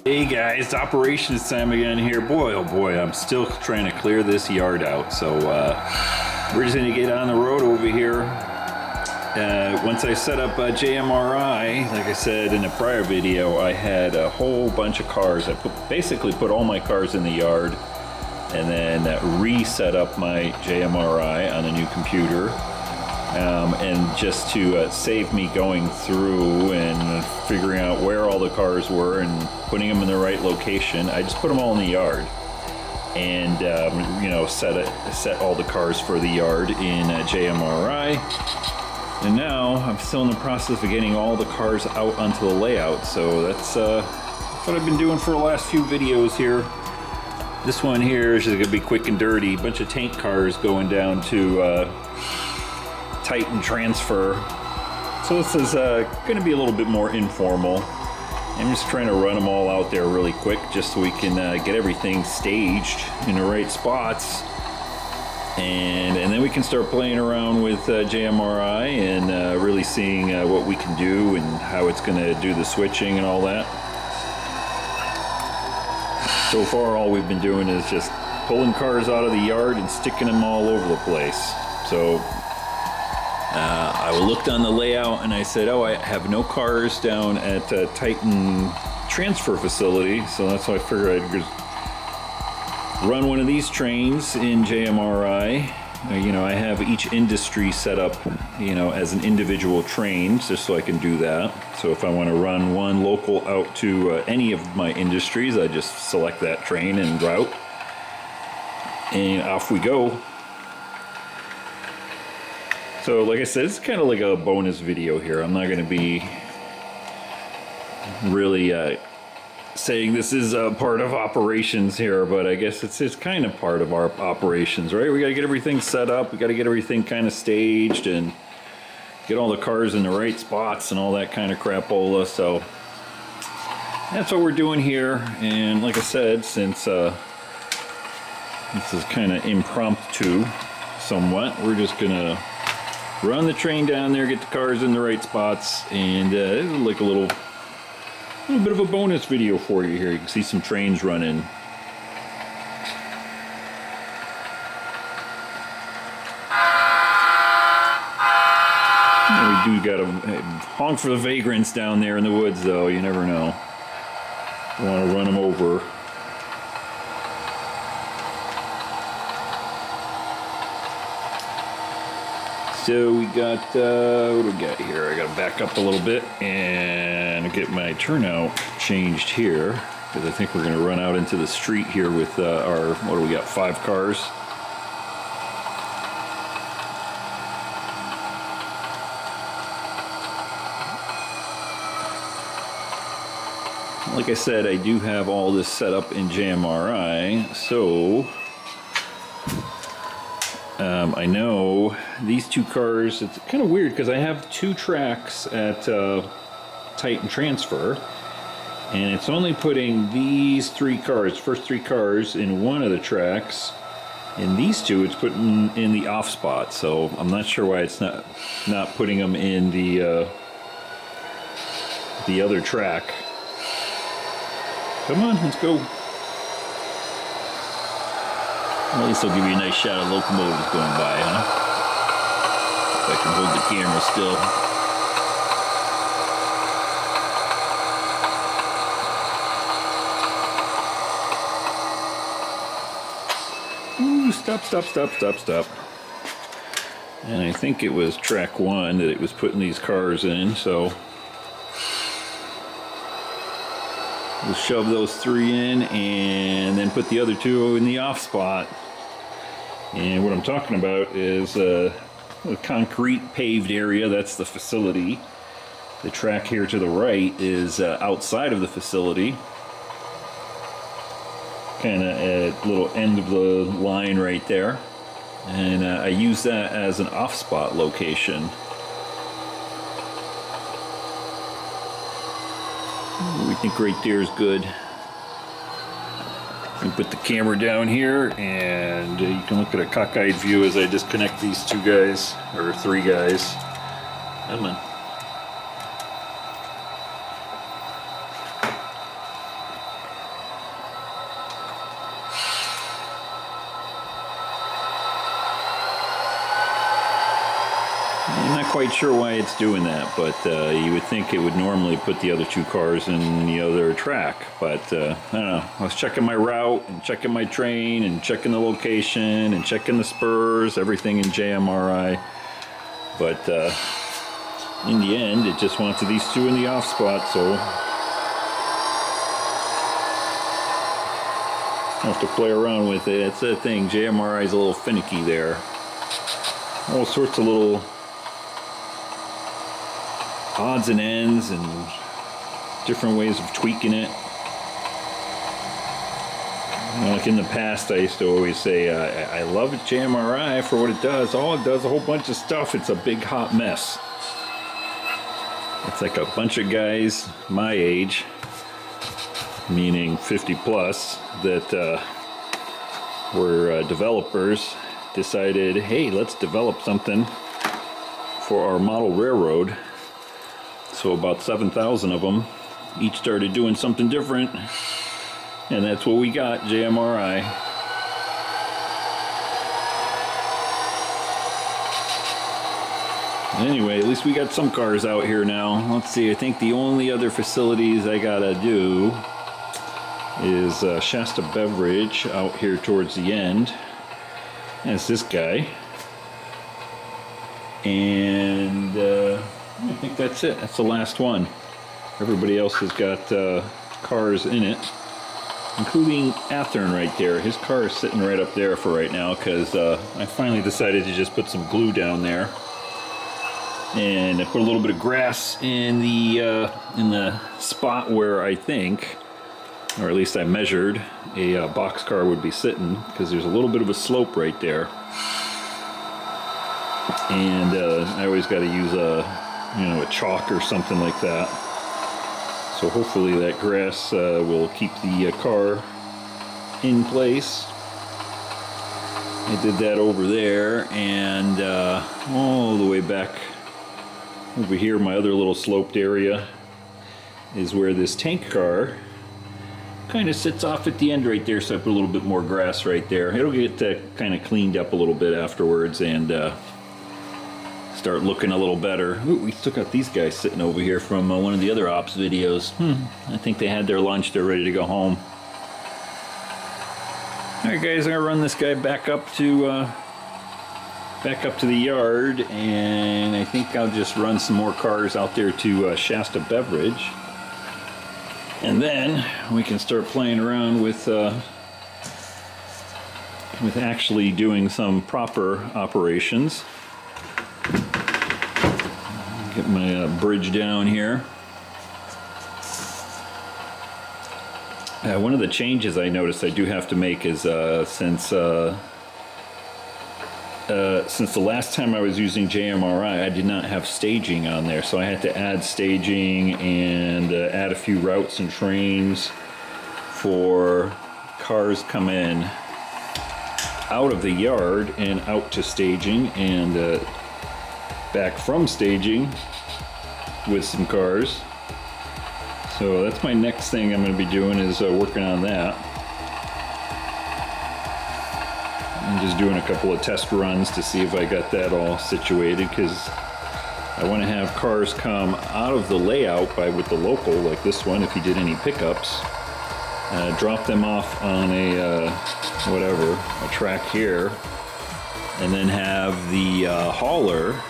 Hey guys, operations time again here. Boy, oh boy, I'm still trying to clear this yard out. So we're just gonna get on the road over here. Once I set up JMRI, like I said in a prior video, I had a whole bunch of cars. I basically put all my cars in the yard and then reset up my JMRI on a new computer. And just to save me going through and figuring out where all the cars were and putting them in the right location, I just put them all in the yard and you know, set all the cars for the yard in JMRI. And now I'm still in the process of getting all the cars out onto the layout, so that's what I've been doing for the last few videos here. This one here is just gonna be quick and dirty. Bunch of tank cars going down to Titan transfer. So this is going to be a little bit more informal. I'm just trying to run them all out there really quick just so we can get everything staged in the right spots. And then we can start playing around with JMRI and really seeing what we can do and how it's going to do the switching and all that. So far all we've been doing is just pulling cars out of the yard and sticking them all over the place. So I looked on the layout and I said, oh, I have no cars down at Titan transfer facility, so that's why I figured I'd just run one of these trains in JMRI. You know, I have each industry set up, you know, as an individual train, just so I can do that. So if I want to run one local out to any of my industries, I just select that train and route, and off we go. So like I said, it's kind of like a bonus video here. I'm not going to be really saying this is a part of operations here, but I guess it's kind of part of our operations, right? We got to get everything set up. We got to get everything kind of staged and get all the cars in the right spots and all that kind of crapola. So that's what we're doing here. And like I said, since this is kind of impromptu somewhat, we're just going to run the train down there, get the cars in the right spots, and this is like a little bit of a bonus video for you here. You can see some trains running. And we do got to honk for the vagrants down there in the woods, though. You never know. You want to run them over. So we got, what do we got here? I got to back up a little bit and get my turnout changed here, because I think we're going to run out into the street here with our, what do we got, 5 cars. Like I said, I do have all this set up in JMRI, so I know these 2 cars, it's kind of weird because I have 2 tracks at Titan Transfer, and it's only putting these 3 cars, first 3 cars, in one of the tracks. In these 2, it's putting in the off spot, so I'm not sure why it's not putting them in the other track. Come on, let's go. At least they'll give you a nice shot of locomotives going by, huh? If I can hold the camera still. Ooh, stop. And I think it was track 1 that it was putting these cars in, so we'll shove those 3 in and then put the other 2 in the off spot. And what I'm talking about is a concrete paved area. That's the facility. The track here to the right is outside of the facility, kind of at the little end of the line right there. And I use that as an off spot location. We think right there is good. You put the camera down here and you can look at a cockeyed view as I disconnect these 2 guys, or 3 guys. Come on. quite sure why it's doing that, but you would think it would normally put the other two cars in the other track. But I don't know. I was checking my route and checking my train and checking the location and checking the spurs, everything in JMRI. But in the end, it just wanted these two in the off spot, so I'll have to play around with it. That's the thing. JMRI is a little finicky there. All sorts of little odds and ends and different ways of tweaking it. Like in the past, I used to always say, I love JMRI for what it does. Oh, it does a whole bunch of stuff. It's a big hot mess. It's like a bunch of guys my age, meaning 50 plus, that were developers, decided, hey, let's develop something for our model railroad. So about 7,000 of them each started doing something different, and that's what we got, JMRI. Anyway, at least we got some cars out here now. Let's see, I think the only other facilities I gotta do is Shasta Beverage out here towards the end. That's this guy. And I think that's it. That's the last one. Everybody else has got cars in it, including Athearn right there. His car is sitting right up there for right now because I finally decided to just put some glue down there, and I put a little bit of grass in the spot where I think, or at least I measured, a boxcar would be sitting, because there's a little bit of a slope right there, and I always got to use a chalk or something like that. So hopefully that grass will keep the car in place. I did that over there, and all the way back over here, my other little sloped area is where this tank car kind of sits off at the end right there, so I put a little bit more grass right there. It'll get kind of cleaned up a little bit afterwards and start looking a little better. Ooh, we still got these guys sitting over here from one of the other ops videos. I think they had their lunch, they're ready to go home. Alright guys, I'm gonna run this guy back up to the yard, and I think I'll just run some more cars out there to Shasta Beverage, and then we can start playing around with actually doing some proper operations. Get my bridge down here. One of the changes I noticed I do have to make is since the last time I was using JMRI, I did not have staging on there, so I had to add staging and add a few routes and trains for cars come in out of the yard and out to staging, and back from staging with some cars. So that's my next thing I'm going to be doing, is working on that. I'm just doing a couple of test runs to see if I got that all situated, because I want to have cars come out of the layout with the local, like this one, if he did any pickups, drop them off on a track here, and then have the hauler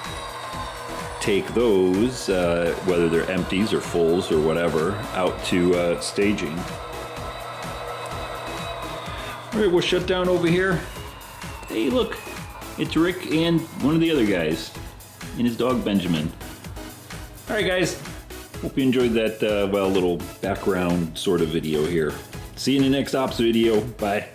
take those, whether they're empties or fulls or whatever, out to staging. All right, we'll shut down over here. Hey, look, it's Rick and one of the other guys, and his dog Benjamin. All right, guys, hope you enjoyed that little background sort of video here. See you in the next ops video. Bye.